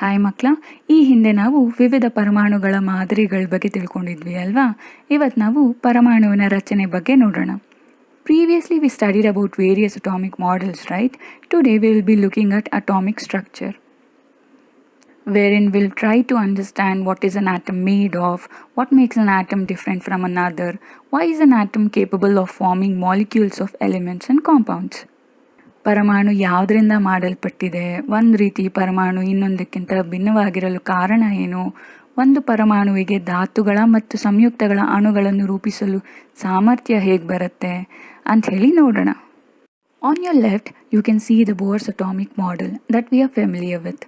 Hi ಮಕ್ಕಳ, ಈ ಹಿಂದೆ ನಾವು ವಿವಿಧ ಪರಮಾಣುಗಳ ಮಾದರಿಗಳ ಬಗ್ಗೆ ತಿಳ್ಕೊಂಡಿದ್ವಿ ಅಲ್ವಾ. ಇವತ್ತು ನಾವು ಪರಮಾಣುವಿನ ರಚನೆ ಬಗ್ಗೆ ನೋಡೋಣ. Previously we studied about various atomic models, right? Today we will be looking at atomic structure, wherein we'll try to understand what is an atom made of, what makes an atom different from another, why is an atom capable of forming molecules of elements and compounds. ಪರಮಾಣು ಯಾವುದರಿಂದ ಮಾಡಲ್ಪಟ್ಟಿದೆ, ಒಂದು ರೀತಿ ಪರಮಾಣು ಇನ್ನೊಂದಕ್ಕಿಂತ ಭಿನ್ನವಾಗಿರಲು ಕಾರಣ ಏನು, ಒಂದು ಪರಮಾಣುವಿಗೆ ಧಾತುಗಳ ಮತ್ತು ಸಂಯುಕ್ತಗಳ ಅಣುಗಳನ್ನು ರೂಪಿಸಲು ಸಾಮರ್ಥ್ಯ ಹೇಗೆ ಬರುತ್ತೆ ಅಂತ ಹೇಳಿ ನೋಡೋಣ. On your left, you can see the Bohr's atomic model that we are familiar with.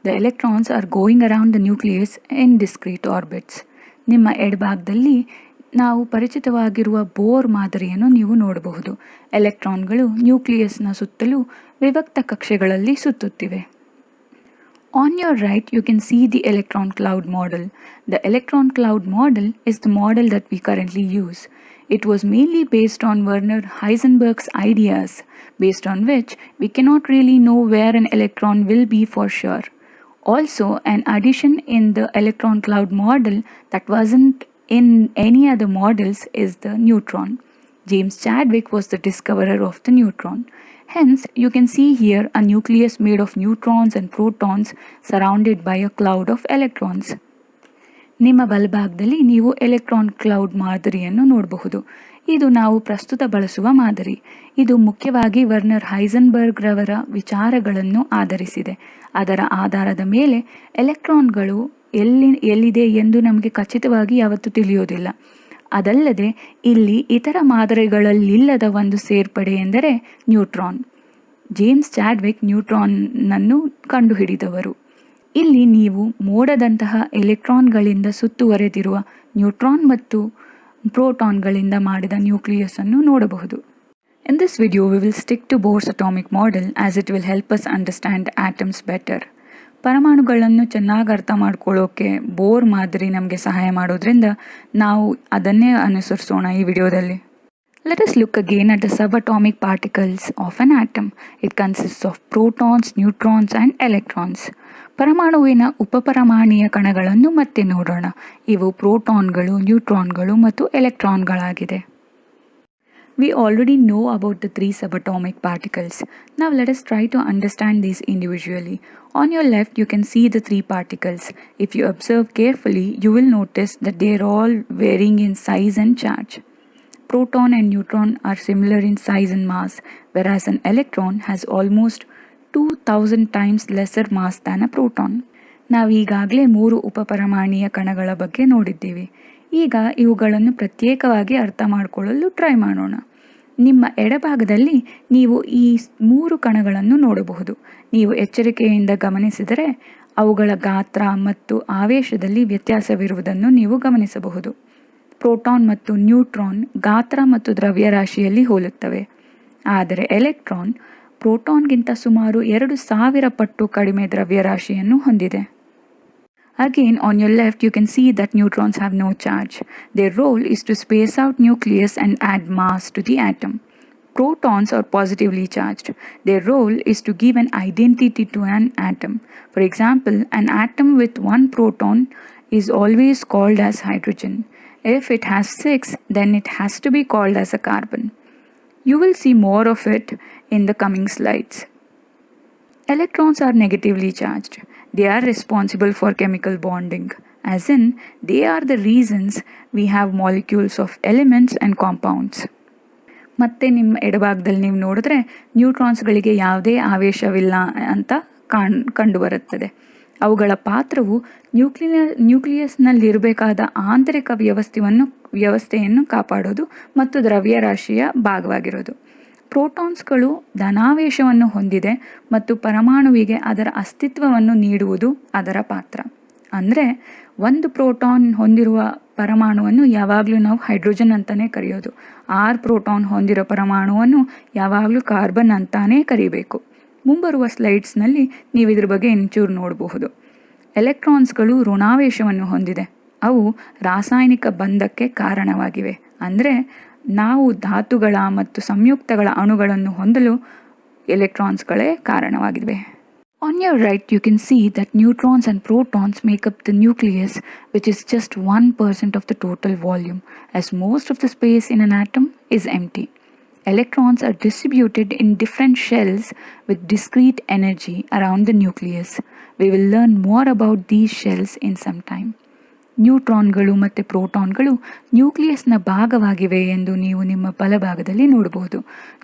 The electrons are going around the nucleus in discrete orbits. ನಿಮ್ಮ ಎಡಭಾಗದಲ್ಲಿ ನಾವು ಪರಿಚಿತವಾಗಿರುವ ಬೋರ್ ಮಾದರಿಯನ್ನು ನೀವು ನೋಡಬಹುದು. ಎಲೆಕ್ಟ್ರಾನ್ಗಳು ನ್ಯೂಕ್ಲಿಯಸ್ನ ಸುತ್ತಲೂ ವಿಭಕ್ತ ಕಕ್ಷೆಗಳಲ್ಲಿ ಸುತ್ತುತ್ತಿವೆ. On your right, you can see the electron cloud model. The electron cloud model is the model that we currently use. It was mainly based on Werner Heisenberg's ideas, based on which we cannot really know where an electron will be for sure. Also, an addition in the electron cloud model that wasn't in any other models is the neutron. James Chadwick was the discoverer of the neutron. Hence, you can see here a nucleus made of neutrons and protons surrounded by a cloud of electrons. ನಿಮ್ಮ ಬಲಭಾಗದಲ್ಲಿ ನೀವು electron cloud ಮಾದರಿಯನ್ನು ನೋಡಬಹುದು. ಇದು ನಾವು ಪ್ರಸ್ತುತ ಬಳಸುವ ಮಾದರಿ. ಇದು ಮುಖ್ಯವಾಗಿ ವರ್ನರ್ ಹೈಸನ್ಬರ್ಗ್ ರವರ ವಿಚಾರಗಳನ್ನು ಆಧರಿಸಿದೆ. ಅದರ ಆಧಾರದ ಮೇಲೆ ಎಲೆಕ್ಟ್ರಾನ್ಗಳು ಎಲ್ಲಿದೆ ಎಂದು ನಮಗೆ ಖಚಿತವಾಗಿ ಯಾವತ್ತೂ ತಿಳಿಯೋದಿಲ್ಲ. ಅದಲ್ಲದೆ ಇಲ್ಲಿ ಇತರ ಮಾದರಿಗಳಲ್ಲಿಲ್ಲದ ಒಂದು ಸೇರ್ಪಡೆ ಎಂದರೆ ನ್ಯೂಟ್ರಾನ್. ಜೇಮ್ಸ್ ಚಾಡ್ವಿಕ್ ನ್ಯೂಟ್ರಾನ್ನನ್ನು ಕಂಡುಹಿಡಿದವರು. ಇಲ್ಲಿ ನೀವು ಮೋಡದಂತಹ ಎಲೆಕ್ಟ್ರಾನ್ಗಳಿಂದ ಸುತ್ತುವರೆದಿರುವ ನ್ಯೂಟ್ರಾನ್ ಮತ್ತು ಪ್ರೋಟಾನ್ಗಳಿಂದ ಮಾಡಿದ ನ್ಯೂಕ್ಲಿಯಸ್ ಅನ್ನು ನೋಡಬಹುದು. In this video we will stick to Bohr's atomic model as it will help us understand atoms better. ಪರಮಾಣುಗಳನ್ನು ಚೆನ್ನಾಗಿ ಅರ್ಥ ಮಾಡ್ಕೊಳ್ಳೋಕೆ ಬೋರ್ ಮಾದರಿ ನಮಗೆ ಸಹಾಯ ಮಾಡೋದ್ರಿಂದ ನಾವು ಅದನ್ನೇ ಅನುಸರಿಸೋಣ ಈ ವಿಡಿಯೋದಲ್ಲಿ. Let us look again at the subatomic particles of an atom. It consists of protons, neutrons and electrons. ಪರಮಾಣುವಿನ ಉಪಪರಮಾಣುಯ ಕಣಗಳನ್ನು ಮತ್ತೆ ನೋಡೋಣ. ಇವು ಪ್ರೋಟಾನ್ಗಳು, ನ್ಯೂಟ್ರಾನ್ಗಳು ಮತ್ತು ಎಲೆಕ್ಟ್ರಾನ್ಗಳಾಗಿದೆ. We already know about the three subatomic particles. Now let us try to understand these individually. On your left you can see the three particles. If you observe carefully, you will notice that they are all varying in size and charge. Proton and neutron are similar in size and mass, whereas an electron has almost 2000 times lesser mass than a proton. ನಾವು ಈಗಾಗಲೇ 3 ಉಪಪರಮಾಣುಯ ಕಣಗಳ ಬಗ್ಗೆ ನೋಡಿದ್ದೀವಿ. ಈಗ ಇವುಗಳನ್ನು ಪ್ರತ್ಯೇಕವಾಗಿ ಅರ್ಥ ಮಾಡಿಕೊಳ್ಳಲು ಟ್ರೈ ಮಾಡೋಣ. ನಿಮ್ಮ ಎಡಭಾಗದಲ್ಲಿ ನೀವು ಈ 3 ಕಣಗಳನ್ನು ನೋಡಬಹುದು. ನೀವು ಎಚ್ಚರಿಕೆಯಿಂದ ಗಮನಿಸಿದರೆ ಅವುಗಳ ಗಾತ್ರ ಮತ್ತು ಆವೇಶದಲ್ಲಿ ವ್ಯತ್ಯಾಸವಿರುವುದನ್ನು ನೀವು ಗಮನಿಸಬಹುದು. ಪ್ರೋಟಾನ್ ಮತ್ತು ನ್ಯೂಟ್ರಾನ್ ಗಾತ್ರ ಮತ್ತು ದ್ರವ್ಯರಾಶಿಯಲ್ಲಿ ಹೋಲುತ್ತವೆ. ಆದರೆ ಎಲೆಕ್ಟ್ರಾನ್ ಪ್ರೋಟಾನ್ಗಿಂತ ಸುಮಾರು 2000 ಪಟ್ಟು ಕಡಿಮೆ ದ್ರವ್ಯರಾಶಿಯನ್ನು ಹೊಂದಿದೆ. Again, on your left you can see that neutrons have no charge. Their role is to space out nucleus and add mass to the atom. Protons are positively charged. Their role is to give an identity to an atom. For example, an atom with 1 proton is always called as hydrogen. If it has 6, then it has to be called as a carbon. You will see more of it in the coming slides. Electrons are negatively charged. They are responsible for chemical bonding, as in they are the reasons we have molecules of elements and compounds. ಮತ್ತೆ ನಿಮ್ಮ ಎಡಭಾಗದಲ್ಲಿ ನೀವು ನೋಡಿದ್ರೆ ನ್ಯೂಟ್ರಾನ್ಸ್ಗಳಿಗೆ ಯಾವುದೇ ಆವೇಶವಿಲ್ಲ ಅಂತ ಕಂಡುಬರುತ್ತದೆ. ಅವುಗಳ ಪಾತ್ರವು ನ್ಯೂಕ್ಲಿಯಸ್ನಲ್ಲಿರಬೇಕಾದ ಆಂತರಿಕ ವ್ಯವಸ್ಥೆಯನ್ನು ಕಾಪಾಡೋದು ಮತ್ತು ದ್ರವ್ಯರಾಶಿಯ ಭಾಗವಾಗಿರೋದು. ಪ್ರೋಟಾನ್ಸ್ಗಳು ಧನಾವೇಶವನ್ನು ಹೊಂದಿದೆ ಮತ್ತು ಪರಮಾಣುವಿಗೆ ಅದರ ಅಸ್ತಿತ್ವವನ್ನು ನೀಡುವುದು ಅದರ ಪಾತ್ರ. ಅಂದರೆ ಒಂದು ಪ್ರೋಟಾನ್ ಹೊಂದಿರುವ ಪರಮಾಣುವನ್ನು ಯಾವಾಗಲೂ ನಾವು ಹೈಡ್ರೋಜನ್ ಅಂತಾನೆ ಕರೆಯೋದು. 6 ಪ್ರೋಟಾನ್ ಹೊಂದಿರೋ ಪರಮಾಣುವನ್ನು ಯಾವಾಗಲೂ ಕಾರ್ಬನ್ ಅಂತಾನೆ ಕರಿಬೇಕು. ಮುಂಬರುವ ಸ್ಲೈಡ್ಸ್ನಲ್ಲಿ ನೀವು ಇದ್ರ ಬಗ್ಗೆ ಇಂಚೂರು ನೋಡಬಹುದು. ಎಲೆಕ್ಟ್ರಾನ್ಸ್ಗಳು ಋಣಾವೇಶವನ್ನು ಹೊಂದಿದೆ. ಅವು ರಾಸಾಯನಿಕ ಬಂಧಕ್ಕೆ ಕಾರಣವಾಗಿವೆ. ಅಂದರೆ ನಾವು ಧಾತುಗಳ ಮತ್ತು ಸಂಯುಕ್ತಗಳ ಅಣುಗಳನ್ನು ಹೊಂದಲು ಎಲೆಕ್ಟ್ರಾನ್ಸ್ಗಳೇ ಕಾರಣವಾಗಿವೆ. On your right, you can see that neutrons and protons make up the nucleus, which is just 1% of the total volume, as most of the space in an atom is empty. Electrons are distributed in different shells with discrete energy around the nucleus. We will learn more about these shells in some time. ನ್ಯೂಟ್ರಾನ್ಗಳು ಮತ್ತು ಪ್ರೋಟಾನ್ಗಳು ನ್ಯೂಕ್ಲಿಯಸ್ನ ಭಾಗವಾಗಿವೆ ಎಂದು ನೀವು ನಿಮ್ಮ ಬಲಭಾಗದಲ್ಲಿ ನೋಡಬಹುದು.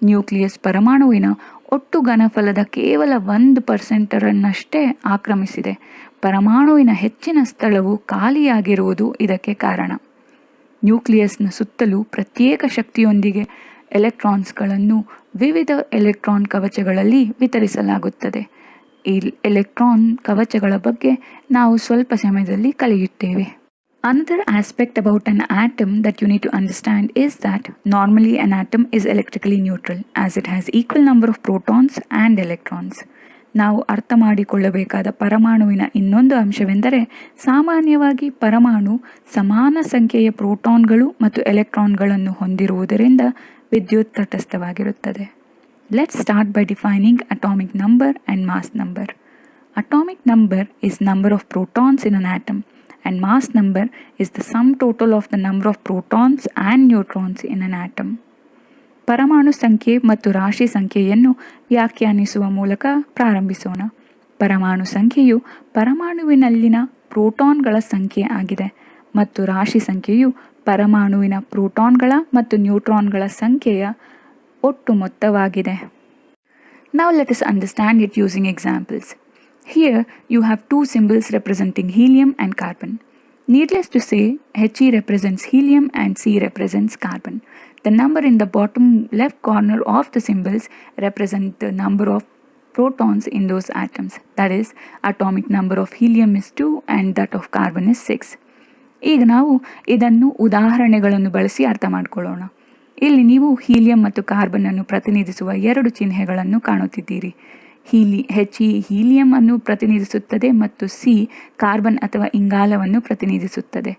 Nucleus ಪರಮಾಣುವಿನ ಒಟ್ಟು ಘನಫಲದ ಕೇವಲ 1% ಆಕ್ರಮಿಸಿದೆ. ಪರಮಾಣುವಿನ ಹೆಚ್ಚಿನ ಸ್ಥಳವು ಖಾಲಿಯಾಗಿರುವುದು ಇದಕ್ಕೆ ಕಾರಣ. ನ್ಯೂಕ್ಲಿಯಸ್ನ ಸುತ್ತಲೂ ಪ್ರತ್ಯೇಕ ಶಕ್ತಿಯೊಂದಿಗೆ ಎಲೆಕ್ಟ್ರಾನ್ಸ್ಗಳನ್ನು ವಿವಿಧ ಎಲೆಕ್ಟ್ರಾನ್ ಕವಚಗಳಲ್ಲಿ ವಿತರಿಸಲಾಗುತ್ತದೆ. ಈ ಎಲೆಕ್ಟ್ರಾನ್ ಕವಚಗಳ ಬಗ್ಗೆ ನಾವು ಸ್ವಲ್ಪ ಸಮಯದಲ್ಲಿ ಕಲಿಯುತ್ತೇವೆ. Another aspect about an atom that you need to understand is that normally an atom is electrically neutral as it has equal number of protons and electrons. ನಾವು ಅರ್ಥ ಮಾಡಿಕೊಳ್ಳಬೇಕಾದ ಪರಮಾಣುವಿನ ಇನ್ನೊಂದು ಅಂಶವೆಂದರೆ ಸಾಮಾನ್ಯವಾಗಿ ಪರಮಾಣು ಸಮಾನ ಸಂಖ್ಯೆಯ ಪ್ರೋಟಾನ್ಗಳು ಮತ್ತು ಎಲೆಕ್ಟ್ರಾನ್ಗಳನ್ನು ಹೊಂದಿರುವುದರಿಂದ ವಿದ್ಯುತ್ ತಟಸ್ಥವಾಗಿರುತ್ತದೆ. Let's start by defining atomic number and mass number. Atomic number is number of protons in an atom. And mass number is the sum total of the number of protons and neutrons in an atom. ಪರಮಾಣು ಸಂಖ್ಯೆ ಮತ್ತು ರಾಶಿ ಸಂಖ್ಯೆಯನ್ನು ವ್ಯಾಖ್ಯಾನಿಸುವ ಮೂಲಕ ಪ್ರಾರಂಭಿಸೋಣ. ಪರಮಾಣು ಸಂಖ್ಯೆಯು ಪರಮಾಣುವಿನಲ್ಲಿನ ಪ್ರೋಟಾನ್ಗಳ ಸಂಖ್ಯೆ ಆಗಿದೆ ಮತ್ತು ರಾಶಿ ಸಂಖ್ಯೆಯು ಪರಮಾಣುವಿನ ಪ್ರೋಟಾನ್ಗಳ ಮತ್ತು ನ್ಯೂಟ್ರಾನ್ಗಳ ಸಂಖ್ಯೆಯ ಒಟ್ಟು ಮೊತ್ತವಾಗಿದೆ. Now let us understand it using examples. Here you have two symbols representing helium and carbon. Needless to say, He represents helium and C represents carbon. The number in the bottom left corner of the symbols represent the number of protons in those atoms. That is, atomic number of helium is 2 and that of carbon is 6. ಈಗ ನಾವು ಇದನ್ನು ಉದಾಹರಣೆಗಳನ್ನು ಬಳಸಿ ಅರ್ಥ ಮಾಡಿಕೊಳ್ಳೋಣ. ಇಲ್ಲಿ ನೀವು helium ಮತ್ತು ಕಾರ್ಬನ್ ಅನ್ನು ಪ್ರತಿನಿಧಿಸುವ ಎರಡು ಚಿಹ್ನೆಗಳನ್ನು ಕಾಣುತ್ತಿದ್ದೀರಿ. ಹೀಲಿಯಂ ಅನ್ನು ಪ್ರತಿನಿಧಿಸುತ್ತದೆ ಮತ್ತು ಸಿ ಕಾರ್ಬನ್ ಅಥವಾ ಇಂಗಾಲವನ್ನು ಪ್ರತಿನಿಧಿಸುತ್ತದೆ.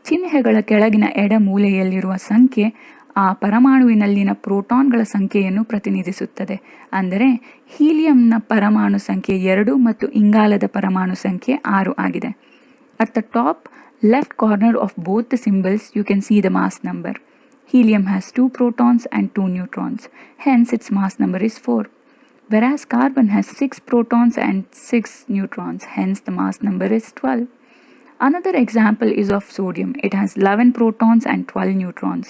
ಚಿಹ್ನೆಗಳ ಕೆಳಗಿನ ಎಡ ಮೂಲೆಯಲ್ಲಿರುವ ಸಂಖ್ಯೆ ಆ ಪರಮಾಣುವಿನಲ್ಲಿನ ಪ್ರೋಟಾನ್ಗಳ ಸಂಖ್ಯೆಯನ್ನು ಪ್ರತಿನಿಧಿಸುತ್ತದೆ. ಅಂದರೆ ಹೀಲಿಯಂನ ಪರಮಾಣು ಸಂಖ್ಯೆ 2 ಮತ್ತು ಇಂಗಾಲದ ಪರಮಾಣು ಸಂಖ್ಯೆ 6 ಆಗಿದೆ. At the top left corner of both the symbols you can see the mass number. Helium has 2 protons and 2 neutrons, hence its mass number is 4. Whereas carbon has 6 protons and 6 neutrons, hence the mass number is 12. Another example is of sodium. It has 11 protons and 12 neutrons.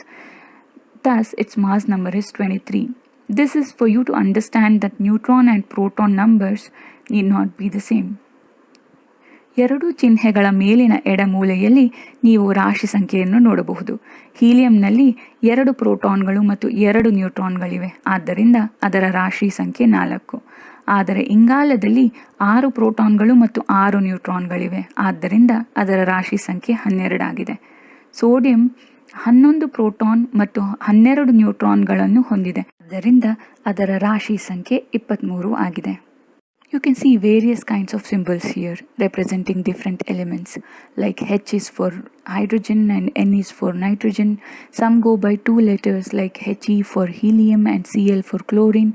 Thus, its mass number is 23. This is for you to understand that neutron and proton numbers need not be the same. ಎರಡು ಚಿಹ್ನೆಗಳ ಮೇಲಿನ ಎಡ ಮೂಲೆಯಲ್ಲಿ ನೀವು ರಾಶಿ ಸಂಖ್ಯೆಯನ್ನು ನೋಡಬಹುದು. ಹೀಲಿಯಂನಲ್ಲಿ 2 ಪ್ರೋಟಾನ್ಗಳು ಮತ್ತು 2 ನ್ಯೂಟ್ರಾನ್ಗಳಿವೆ, ಆದ್ದರಿಂದ ಅದರ ರಾಶಿ ಸಂಖ್ಯೆ 4. ಆದರೆ ಇಂಗಾಲದಲ್ಲಿ 6 ಪ್ರೋಟಾನ್ಗಳು ಮತ್ತು 6 ನ್ಯೂಟ್ರಾನ್ಗಳಿವೆ, ಆದ್ದರಿಂದ ಅದರ ರಾಶಿ ಸಂಖ್ಯೆ 12 ಆಗಿದೆ. ಸೋಡಿಯಂ 11 ಪ್ರೋಟಾನ್ ಮತ್ತು 12 ನ್ಯೂಟ್ರಾನ್ಗಳನ್ನು ಹೊಂದಿದೆ, ಆದ್ದರಿಂದ ಅದರ ರಾಶಿ ಸಂಖ್ಯೆ 23 ಆಗಿದೆ. You can see various kinds of symbols here representing different elements, like H is for hydrogen and N is for nitrogen. Some go by 2 letters like He for helium and Cl for chlorine,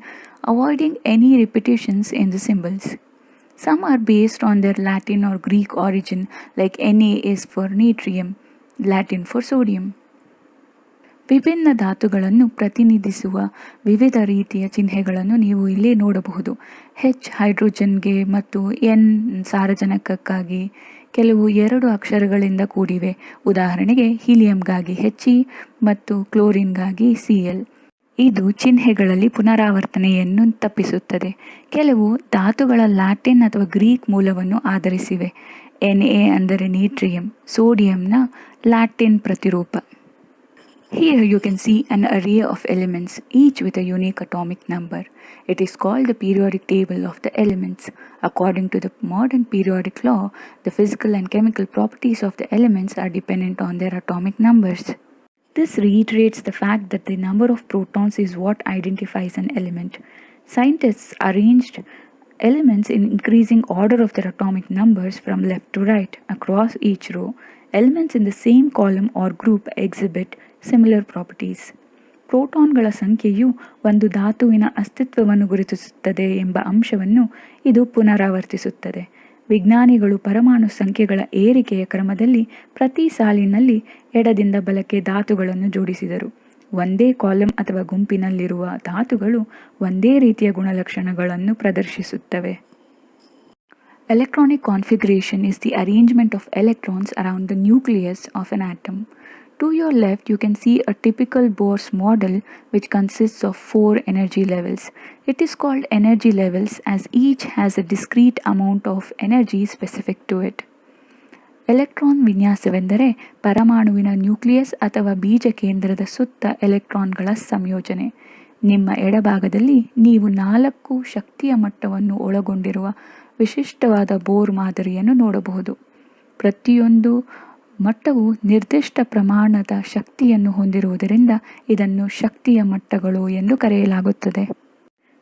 avoiding any repetitions in the symbols. Some are based on their Latin or Greek origin, like Na is for natrium, Latin for sodium. ವಿಭಿನ್ನ ಧಾತುಗಳನ್ನು ಪ್ರತಿನಿಧಿಸುವ ವಿವಿಧ ರೀತಿಯ ಚಿಹ್ನೆಗಳನ್ನು ನೀವು ಇಲ್ಲಿ ನೋಡಬಹುದು. H ಹೈಡ್ರೋಜನ್ಗೆ ಮತ್ತು N ಸಾರಜನಕಕ್ಕಾಗಿ ಕೆಲವು 2 ಅಕ್ಷರಗಳಿಂದ ಕೂಡಿವೆ. ಉದಾಹರಣೆಗೆ ಹೀಲಿಯಂಗಾಗಿ He ಮತ್ತು ಕ್ಲೋರಿನ್ಗಾಗಿ Cl. ಇದು ಚಿಹ್ನೆಗಳಲ್ಲಿ ಪುನರಾವರ್ತನೆಯನ್ನು ತಪ್ಪಿಸುತ್ತದೆ. ಕೆಲವು ಧಾತುಗಳ ಲ್ಯಾಟಿನ್ ಅಥವಾ ಗ್ರೀಕ್ ಮೂಲವನ್ನು ಆಧರಿಸಿವೆ. Na ಅಂದರೆ ನೇಟ್ರಿಯಂ, ಸೋಡಿಯಂನ ಲ್ಯಾಟಿನ್ ಪ್ರತಿರೂಪ. Here you can see an array of elements, each with a unique atomic number. It is called the periodic table of the elements. According to the modern periodic law, the physical and chemical properties of the elements are dependent on their atomic numbers. This reiterates the fact that the number of protons is what identifies an element. Scientists arranged elements in increasing order of their atomic numbers from left to right across each row. Elements in the same column or group exhibit similar properties. ಪ್ರೋಟಾನ್ಗಳ ಸಂಖ್ಯೆಯು ಒಂದು ಧಾತುವಿನ ಅಸ್ತಿತ್ವವನ್ನು ಗುರುತಿಸುತ್ತದೆ ಎಂಬ ಅಂಶವನ್ನು ಇದು ಪುನರಾವರ್ತಿಸುತ್ತದೆ. ವಿಜ್ಞಾನಿಗಳು ಪರಮಾಣು ಸಂಖ್ಯೆಗಳ ಏರಿಕೆಯ ಕ್ರಮದಲ್ಲಿ ಪ್ರತಿ ಸಾಲಿನಲ್ಲಿ ಎಡದಿಂದ ಬಲಕ್ಕೆ ಧಾತುಗಳನ್ನು ಜೋಡಿಸಿದರು. ಒಂದೇ ಕಾಲಮ್ ಅಥವಾ ಗುಂಪಿನಲ್ಲಿರುವ ಧಾತುಗಳು ಒಂದೇ ರೀತಿಯ ಗುಣಲಕ್ಷಣಗಳನ್ನು ಪ್ರದರ್ಶಿಸುತ್ತವೆ. Electronic configuration is the arrangement of electrons around the nucleus of an atom. To your left, you can see a typical Bohr's model which consists of 4 energy levels. It is called energy levels as each has a discrete amount of energy specific to it. Electron ವಿನ್ಯಾಸವೆಂದರೆ ಪರಮಾಣುವಿನ nucleus ಅಥವಾ ಬೀಜ ಕೇಂದ್ರದ ಸುತ್ತ ಎಲೆಕ್ಟ್ರಾನ್ಗಳ ಸಂಯೋಜನೆ. ನಿಮ್ಮ ಎಡಭಾಗದಲ್ಲಿ ನೀವು 4 ಶಕ್ತಿಯ ಮಟ್ಟವನ್ನು ಒಳಗೊಂಡಿರುವ ವಿಶಿಷ್ಟವಾದ ಬೋರ್ ಮಾದರಿಯನ್ನು ನೋಡಬಹುದು. ಪ್ರತಿಯೊಂದು ಮಟ್ಟವು ನಿರ್ದಿಷ್ಟ ಪ್ರಮಾಣದ ಶಕ್ತಿಯನ್ನು ಹೊಂದಿರುವುದರಿಂದ ಇದನ್ನು ಶಕ್ತಿಯ ಮಟ್ಟಗಳು ಎಂದು ಕರೆಯಲಾಗುತ್ತದೆ.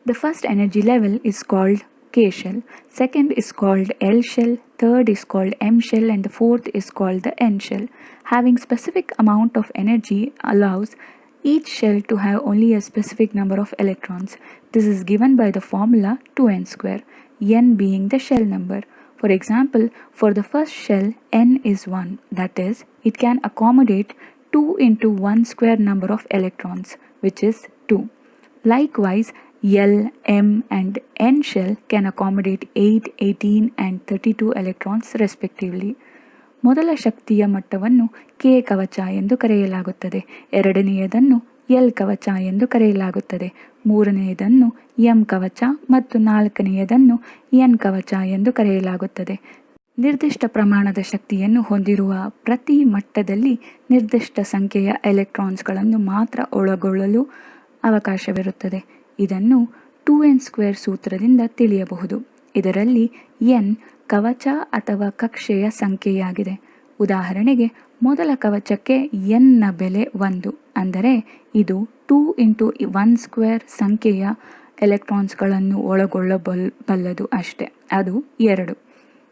The first energy level is called K shell, second is called L shell, third is called M shell, and the fourth is called the N shell. Having specific amount of energy allows each shell to have only a specific number of electrons. This is given by the formula 2n square, n being the shell number. For example, for the first shell, n is 1, that is, it can accommodate 2 into 1 square number of electrons, which is 2. Likewise, L, M and N shell can accommodate 8, 18 and 32 electrons respectively. ಮೊದಲ ಶಕ್ತಿಯ ಮಟ್ಟವನ್ನು K ಕವಚ ಎಂದು ಕರೆಯಲಾಗುತ್ತದೆ, ಎರಡನೆಯದನ್ನು L ಕವಚ ಎಂದು ಕರೆಯಲಾಗುತ್ತದೆ, ಮೂರನೆಯದನ್ನು ಎಂ ಕವಚ ಮತ್ತು ನಾಲ್ಕನೆಯದನ್ನು ಎನ್ ಕವಚ ಎಂದು ಕರೆಯಲಾಗುತ್ತದೆ. ನಿರ್ದಿಷ್ಟ ಪ್ರಮಾಣದ ಶಕ್ತಿಯನ್ನು ಹೊಂದಿರುವ ಪ್ರತಿ ಮಟ್ಟದಲ್ಲಿ ನಿರ್ದಿಷ್ಟ ಸಂಖ್ಯೆಯ ಎಲೆಕ್ಟ್ರಾನ್ಸ್ಗಳನ್ನು ಮಾತ್ರ ಒಳಗೊಳ್ಳಲು ಅವಕಾಶವಿರುತ್ತದೆ. ಇದನ್ನು 2n ಸ್ಕ್ವೇರ್ ಸೂತ್ರದಿಂದ ತಿಳಿಯಬಹುದು. ಇದರಲ್ಲಿ ಎನ್ ಕವಚ ಅಥವಾ ಕಕ್ಷೆಯ ಸಂಖ್ಯೆಯಾಗಿದೆ. ಉದಾಹರಣೆಗೆ, ಮೊದಲ ಕವಚಕ್ಕೆ n ನ ಬೆಲೆ 1, ಅಂದರೆ ಇದು 2 ಇಂಟು 1 ಸ್ಕ್ವೇರ್ ಸಂಖ್ಯೆಯ ಎಲೆಕ್ಟ್ರಾನ್ಸ್ಗಳನ್ನು ಒಳಗೊಳ್ಳಬಲ್ಲದು ಅಷ್ಟೆ, ಅದು 2.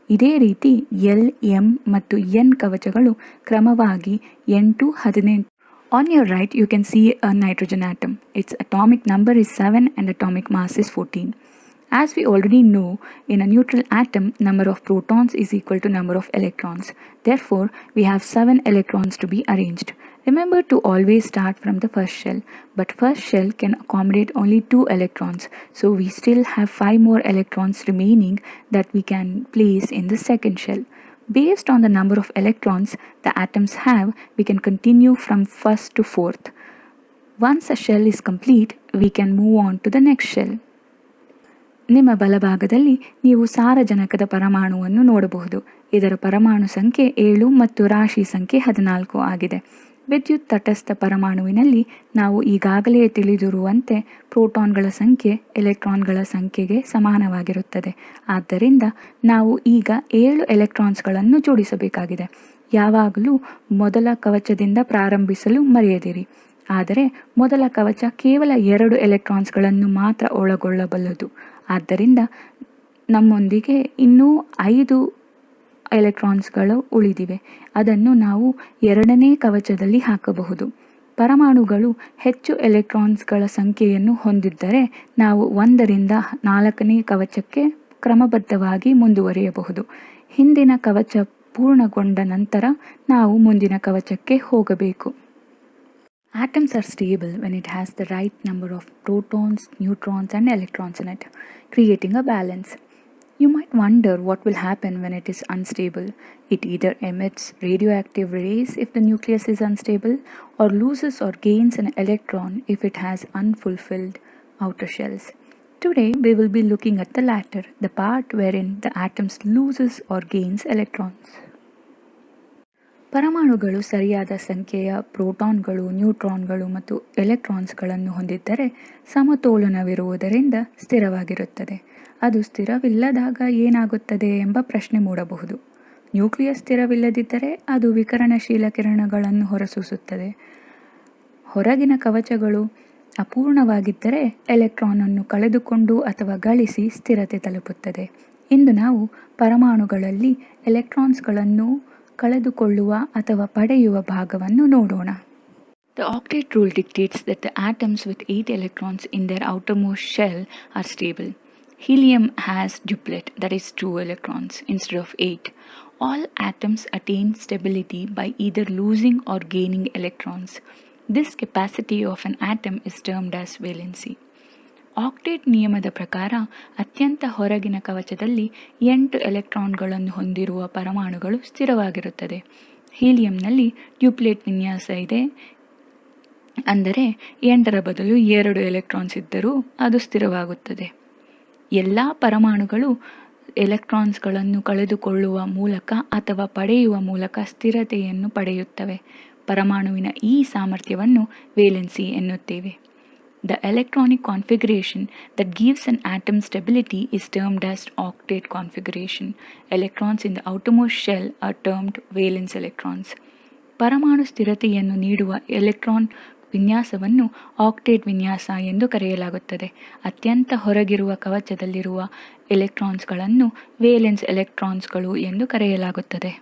ಇದೇ ರೀತಿ ಎಲ್, ಎಂ ಮತ್ತು ಎನ್ ಕವಚಗಳು ಕ್ರಮವಾಗಿ 8, 18. On your right, you can see a nitrogen atom. Its atomic number is 7 and atomic mass is 14. As we already know, in a neutral atom, number of protons is equal to number of electrons. Therefore, we have 7 electrons to be arranged. Remember to always start from the first shell, but first shell can accommodate only 2 electrons, so we still have 5 more electrons remaining that we can place in the second shell. Based on the number of electrons the atoms have, we can continue from first to fourth. Once a shell is complete, we can move on to the next shell. ನಿಮ್ಮ ಬಲಭಾಗದಲ್ಲಿ ನೀವು ಸಾರಜನಕದ ಪರಮಾಣುವನ್ನು ನೋಡಬಹುದು. ಇದರ ಪರಮಾಣು ಸಂಖ್ಯೆ 7 ಮತ್ತು ರಾಶಿ ಸಂಖ್ಯೆ 14 ಆಗಿದೆ. ವಿದ್ಯುತ್ ತಟಸ್ಥ ಪರಮಾಣುವಿನಲ್ಲಿ ನಾವು ಈಗಾಗಲೇ ತಿಳಿದಿರುವಂತೆ ಪ್ರೋಟಾನ್ಗಳ ಸಂಖ್ಯೆ ಎಲೆಕ್ಟ್ರಾನ್ಗಳ ಸಂಖ್ಯೆಗೆ ಸಮಾನವಾಗಿರುತ್ತದೆ. ಆದ್ದರಿಂದ ನಾವು ಈಗ 7 ಎಲೆಕ್ಟ್ರಾನ್ಸ್ಗಳನ್ನು ಜೋಡಿಸಬೇಕಾಗಿದೆ. ಯಾವಾಗಲೂ ಮೊದಲ ಕವಚದಿಂದ ಪ್ರಾರಂಭಿಸಲು ಮರೆಯದಿರಿ. ಆದರೆ ಮೊದಲ ಕವಚ ಕೇವಲ 2 ಎಲೆಕ್ಟ್ರಾನ್ಸ್ಗಳನ್ನು ಮಾತ್ರ ಒಳಗೊಳ್ಳಬಲ್ಲದು. ಆದ್ದರಿಂದ ನಮ್ಮೊಂದಿಗೆ ಇನ್ನೂ 5 ಎಲೆಕ್ಟ್ರಾನ್ಸ್ಗಳು ಉಳಿದಿವೆ. ಅದನ್ನು ನಾವು ಎರಡನೇ ಕವಚದಲ್ಲಿ ಹಾಕಬಹುದು. ಪರಮಾಣುಗಳು ಹೆಚ್ಚು ಎಲೆಕ್ಟ್ರಾನ್ಸ್ಗಳ ಸಂಖ್ಯೆಯನ್ನು ಹೊಂದಿದ್ದರೆ ನಾವು 1ರಿಂದ 4ನೇ ಕವಚಕ್ಕೆ ಕ್ರಮಬದ್ಧವಾಗಿ ಮುಂದುವರಿಯಬಹುದು. ಹಿಂದಿನ ಕವಚ ಪೂರ್ಣಗೊಂಡ ನಂತರ ನಾವು ಮುಂದಿನ ಕವಚಕ್ಕೆ ಹೋಗಬೇಕು. Atoms are stable when it has the right number of protons, neutrons and electrons in it, creating a balance. You might wonder what will happen when it is unstable. It either emits radioactive rays if the nucleus is unstable, or loses or gains an electron if it has unfulfilled outer shells. Today we will be looking at the latter, the part wherein the atoms loses or gains electrons. ಪರಮಾಣುಗಳು ಸರಿಯಾದ ಸಂಖ್ಯೆಯ ಪ್ರೋಟಾನ್ಗಳು, ನ್ಯೂಟ್ರಾನ್ಗಳು ಮತ್ತು ಎಲೆಕ್ಟ್ರಾನ್ಸ್ಗಳನ್ನು ಹೊಂದಿದ್ದರೆ ಸಮತೋಲನವಿರುವುದರಿಂದ ಸ್ಥಿರವಾಗಿರುತ್ತದೆ. ಅದು ಸ್ಥಿರವಿಲ್ಲದಾಗ ಏನಾಗುತ್ತದೆ ಎಂಬ ಪ್ರಶ್ನೆ ಮೂಡಬಹುದು. ನ್ಯೂಕ್ಲಿಯಸ್ ಸ್ಥಿರವಿಲ್ಲದಿದ್ದರೆ ಅದು ವಿಕಿರಣಶೀಲ ಕಿರಣಗಳನ್ನು ಹೊರಸೂಸುತ್ತದೆ. ಹೊರಗಿನ ಕವಚಗಳು ಅಪೂರ್ಣವಾಗಿದ್ದರೆ ಎಲೆಕ್ಟ್ರಾನ್ ಅನ್ನು ಕಳೆದುಕೊಂಡು ಅಥವಾ ಗಳಿಸಿ ಸ್ಥಿರತೆ ತಲುಪುತ್ತದೆ. ಇಂದು ನಾವು ಪರಮಾಣುಗಳಲ್ಲಿ ಎಲೆಕ್ಟ್ರಾನ್ಸ್ಗಳನ್ನು ಕಳೆದುಕೊಳ್ಳುವ ಅಥವಾ ಪಡೆಯುವ ಭಾಗವನ್ನು ನೋಡೋಣ. The octet rule dictates that the atoms with 8 electrons in their outermost shell are stable. Helium has duplet, that is 2 electrons instead of 8. All atoms attain stability by either losing or gaining electrons. This capacity of an atom is termed as valency. Octet ನಿಯಮದ ಪ್ರಕಾರ ಅತ್ಯಂತ ಹೊರಗಿನ ಕವಚದಲ್ಲಿ 8 ಎಲೆಕ್ಟ್ರಾನ್ಗಳನ್ನು ಹೊಂದಿರುವ ಪರಮಾಣುಗಳು ಸ್ಥಿರವಾಗಿರುತ್ತದೆ. ಹೀಲಿಯಂನಲ್ಲಿ ಡ್ಯೂಪ್ಲೆಟ್ ವಿನ್ಯಾಸ ಇದೆ, ಅಂದರೆ 8ರ ಬದಲು 2 ಎಲೆಕ್ಟ್ರಾನ್ಸ್ ಇದ್ದರೂ ಅದು ಸ್ಥಿರವಾಗುತ್ತದೆ. ಎಲ್ಲ ಪರಮಾಣುಗಳು ಎಲೆಕ್ಟ್ರಾನ್ಸ್ಗಳನ್ನು ಕಳೆದುಕೊಳ್ಳುವ ಮೂಲಕ ಅಥವಾ ಪಡೆಯುವ ಮೂಲಕ ಸ್ಥಿರತೆಯನ್ನು ಪಡೆಯುತ್ತವೆ. ಪರಮಾಣುವಿನ ಈ ಸಾಮರ್ಥ್ಯವನ್ನು ವೇಲೆನ್ಸಿ ಎನ್ನುತ್ತೇವೆ. The electronic configuration that gives an atom stability is termed as octet configuration. Electrons in the outermost shell are termed valence electrons. ಪರಮಾಣು ಸ್ಥಿರತೆಯನ್ನು ನೀಡುವ ಎಲೆಕ್ಟ್ರಾನ್ ವಿನ್ಯಾಸವನ್ನು ಆಕ್ಟೇಟ್ ವಿನ್ಯಾಸ ಎಂದು ಕರೆಯಲಾಗುತ್ತದೆ. ಅತ್ಯಂತ ಹೊರಗಿರುವ ಕವಚದಲ್ಲಿರುವ ಎಲೆಕ್ಟ್ರಾನ್ಸ್ಗಳನ್ನು ವೇಲೆನ್ಸ್ ಎಲೆಕ್ಟ್ರಾನ್ಸ್ಗಳು ಎಂದು ಕರೆಯಲಾಗುತ್ತದೆ.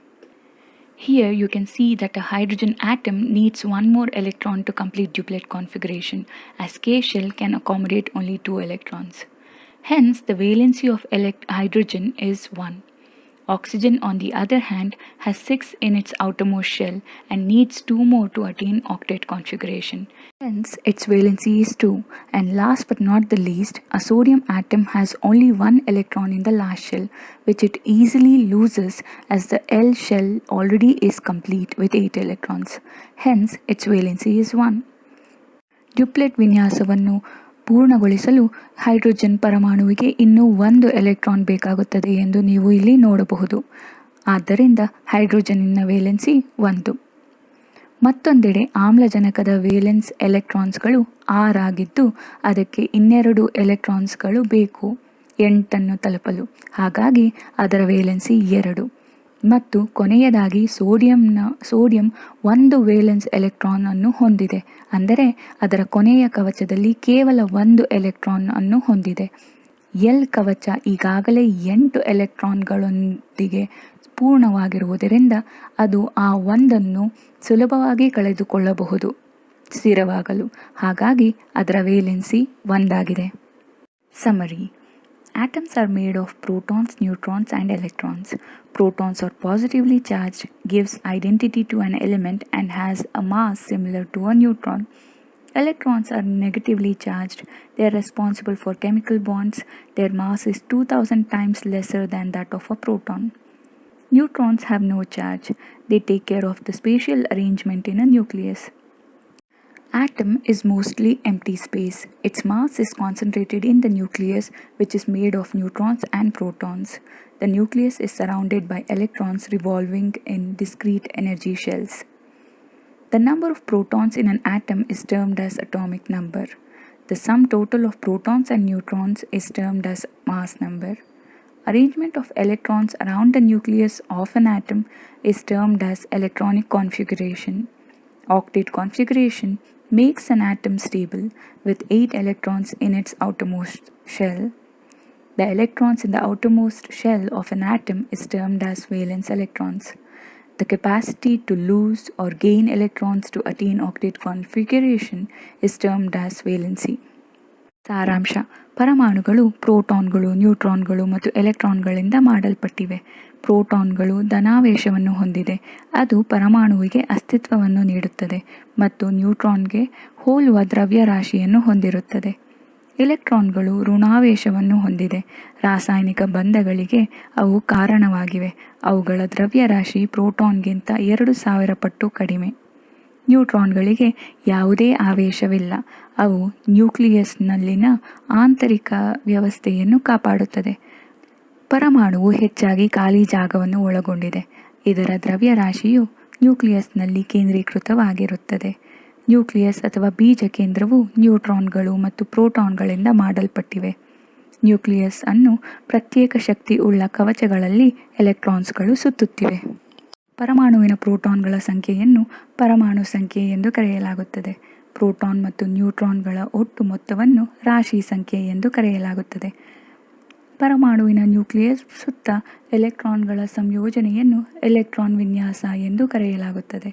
Here you can see that a hydrogen atom needs one more electron to complete duplet configuration, as K shell can accommodate only 2 electrons. Hence, the valency of hydrogen is 1. Oxygen, on the other hand, has 6 in its outermost shell and needs 2 more to attain octet configuration. Hence, its valency is 2. And last but not the least, a sodium atom has only 1 electron in the last shell, which it easily loses as the L shell already is complete with 8 electrons. Hence, its valency is 1. ಡ್ಯುಪ್ಲೆಟ್ ವಿನ್ಯಾಸವನ್ನು ಪೂರ್ಣಗೊಳಿಸಲು hydrogen ಪರಮಾಣುವಿಗೆ ಇನ್ನೂ 1 electron ಬೇಕಾಗುತ್ತದೆ ಎಂದು ನೀವು ಇಲ್ಲಿ ನೋಡಬಹುದು. ಆದ್ದರಿಂದ ಹೈಡ್ರೋಜನ್ನಿನ valency 1. ಮತ್ತೊಂದೆಡೆ ಆಮ್ಲಜನಕದ ವೇಲೆನ್ಸ್ ಎಲೆಕ್ಟ್ರಾನ್ಸ್ಗಳು 6 ಆಗಿದ್ದು ಅದಕ್ಕೆ 2 ಎಲೆಕ್ಟ್ರಾನ್ಸ್ಗಳು ಬೇಕು 8 ತಲುಪಲು. ಹಾಗಾಗಿ ಅದರ ವೇಲೆನ್ಸಿ 2. ಮತ್ತು ಕೊನೆಯದಾಗಿ ಸೋಡಿಯಂ 1 ವೇಲೆನ್ಸ್ ಎಲೆಕ್ಟ್ರಾನ್ ಅನ್ನು ಹೊಂದಿದೆ, ಅಂದರೆ ಅದರ ಕೊನೆಯ ಕವಚದಲ್ಲಿ ಕೇವಲ 1 ಎಲೆಕ್ಟ್ರಾನ್ ಅನ್ನು ಹೊಂದಿದೆ. ಎಲ್ ಕವಚ ಈಗಾಗಲೇ 8 ಎಲೆಕ್ಟ್ರಾನ್ಗಳೊಂದಿಗೆ ಪೂರ್ಣವಾಗಿರುವುದರಿಂದ ಅದು ಆ 1 ಸುಲಭವಾಗಿ ಕಳೆದುಕೊಳ್ಳಬಹುದು ಸ್ಥಿರವಾಗಲು. ಹಾಗಾಗಿ ಅದರ ವೇಲೆನ್ಸಿ 1 ಆಗಿದೆ. Summary. Atoms are made of protons, neutrons and electrons. Protons are positively charged, gives identity to an element and has a mass similar to a neutron. Electrons are negatively charged. They are responsible for chemical bonds. Their mass is 2000 times lesser than that of a proton. Neutrons have no charge. They take care of the spatial arrangement in a nucleus. Atom is mostly empty space. Its mass is concentrated in the nucleus, which is made of neutrons and protons. The nucleus is surrounded by electrons revolving in discrete energy shells. The number of protons in an atom is termed as atomic number. The sum total of protons and neutrons is termed as mass number. Arrangement of electrons around the nucleus of an atom is termed as electronic configuration. Octet configuration makes an atom stable with 8 electrons in its outermost shell. The electrons in the outermost shell of an atom is termed as valence electrons. The capacity to lose or gain electrons to attain octet configuration is termed as valency. ಸಾರಾಂಶ. ಪರಮಾಣುಗಳು ಪ್ರೋಟಾನ್ಗಳು, ನ್ಯೂಟ್ರಾನ್ಗಳು ಮತ್ತು ಎಲೆಕ್ಟ್ರಾನ್ಗಳಿಂದ ಮಾಡಲ್ಪಟ್ಟಿವೆ. ಪ್ರೋಟಾನ್ಗಳು ಧನಾವೇಶವನ್ನು ಹೊಂದಿದೆ, ಅದು ಪರಮಾಣುವಿಗೆ ಅಸ್ತಿತ್ವವನ್ನು ನೀಡುತ್ತದೆ ಮತ್ತು ನ್ಯೂಟ್ರಾನ್ಗೆ ಹೋಲುವ ದ್ರವ್ಯರಾಶಿಯನ್ನು ಹೊಂದಿರುತ್ತದೆ. ಎಲೆಕ್ಟ್ರಾನ್ಗಳು ಋಣಾವೇಶವನ್ನು ಹೊಂದಿದೆ, ರಾಸಾಯನಿಕ ಬಂಧಗಳಿಗೆ ಅವು ಕಾರಣವಾಗಿವೆ. ಅವುಗಳ ದ್ರವ್ಯರಾಶಿ ಪ್ರೋಟಾನ್ಗಿಂತ 2000 ಪಟ್ಟು ಕಡಿಮೆ. ನ್ಯೂಟ್ರಾನ್ಗಳಿಗೆ ಯಾವುದೇ ಆವೇಶವಿಲ್ಲ, ಅವು ನ್ಯೂಕ್ಲಿಯಸ್ನಲ್ಲಿನ ಆಂತರಿಕ ವ್ಯವಸ್ಥೆಯನ್ನು ಕಾಪಾಡುತ್ತದೆ. ಪರಮಾಣುವು ಹೆಚ್ಚಾಗಿ ಖಾಲಿ ಜಾಗವನ್ನು ಒಳಗೊಂಡಿದೆ. ಇದರ ದ್ರವ್ಯರಾಶಿಯು ನ್ಯೂಕ್ಲಿಯಸ್ನಲ್ಲಿ ಕೇಂದ್ರೀಕೃತವಾಗಿರುತ್ತದೆ. ನ್ಯೂಕ್ಲಿಯಸ್ ಅಥವಾ ಬೀಜ ಕೇಂದ್ರವು ನ್ಯೂಟ್ರಾನ್ಗಳು ಮತ್ತು ಪ್ರೋಟಾನ್ಗಳಿಂದ ಮಾಡಲ್ಪಟ್ಟಿವೆ. ನ್ಯೂಕ್ಲಿಯಸ್ ಅನ್ನು ಪ್ರತ್ಯೇಕ ಶಕ್ತಿ ಉಳ್ಳ ಕವಚಗಳಲ್ಲಿ ಎಲೆಕ್ಟ್ರಾನ್ಸ್ಗಳು ಸುತ್ತುತ್ತಿವೆ. ಪರಮಾಣುವಿನ ಪ್ರೋಟಾನ್ಗಳ ಸಂಖ್ಯೆಯನ್ನು ಪರಮಾಣು ಸಂಖ್ಯೆ ಎಂದು ಕರೆಯಲಾಗುತ್ತದೆ. ಪ್ರೋಟಾನ್ ಮತ್ತು ನ್ಯೂಟ್ರಾನ್ಗಳ ಒಟ್ಟು ಮೊತ್ತವನ್ನು ರಾಶಿ ಸಂಖ್ಯೆ ಎಂದು ಕರೆಯಲಾಗುತ್ತದೆ. ಪರಮಾಣುವಿನ ನ್ಯೂಕ್ಲಿಯಸ್ ಸುತ್ತ ಎಲೆಕ್ಟ್ರಾನ್ಗಳ ಸಂಯೋಜನೆಯನ್ನು ಎಲೆಕ್ಟ್ರಾನ್ ವಿನ್ಯಾಸ ಎಂದು ಕರೆಯಲಾಗುತ್ತದೆ.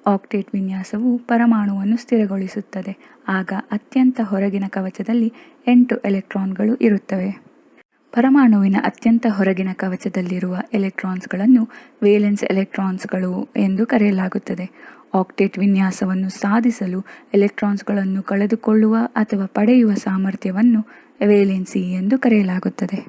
ಆಕ್ಟೇಟ್ ವಿನ್ಯಾಸವು ಪರಮಾಣುವನ್ನು ಸ್ಥಿರಗೊಳಿಸುತ್ತದೆ. ಆಗ ಅತ್ಯಂತ ಹೊರಗಿನ ಕವಚದಲ್ಲಿ 8 ಎಲೆಕ್ಟ್ರಾನ್ಗಳು ಇರುತ್ತವೆ. ಪರಮಾಣುವಿನ ಅತ್ಯಂತ ಹೊರಗಿನ ಕವಚದಲ್ಲಿರುವ ಎಲೆಕ್ಟ್ರಾನ್ಸ್ಗಳನ್ನು ವೇಲೆನ್ಸ್ ಎಲೆಕ್ಟ್ರಾನ್ಸ್ಗಳು ಎಂದು ಕರೆಯಲಾಗುತ್ತದೆ. ಆಕ್ಟೇಟ್ ವಿನ್ಯಾಸವನ್ನು ಸಾಧಿಸಲು ಎಲೆಕ್ಟ್ರಾನ್ಸ್ಗಳನ್ನು ಕಳೆದುಕೊಳ್ಳುವ ಅಥವಾ ಪಡೆಯುವ ಸಾಮರ್ಥ್ಯವನ್ನು ವೇಲೆನ್ಸಿ ಎಂದು ಕರೆಯಲಾಗುತ್ತದೆ.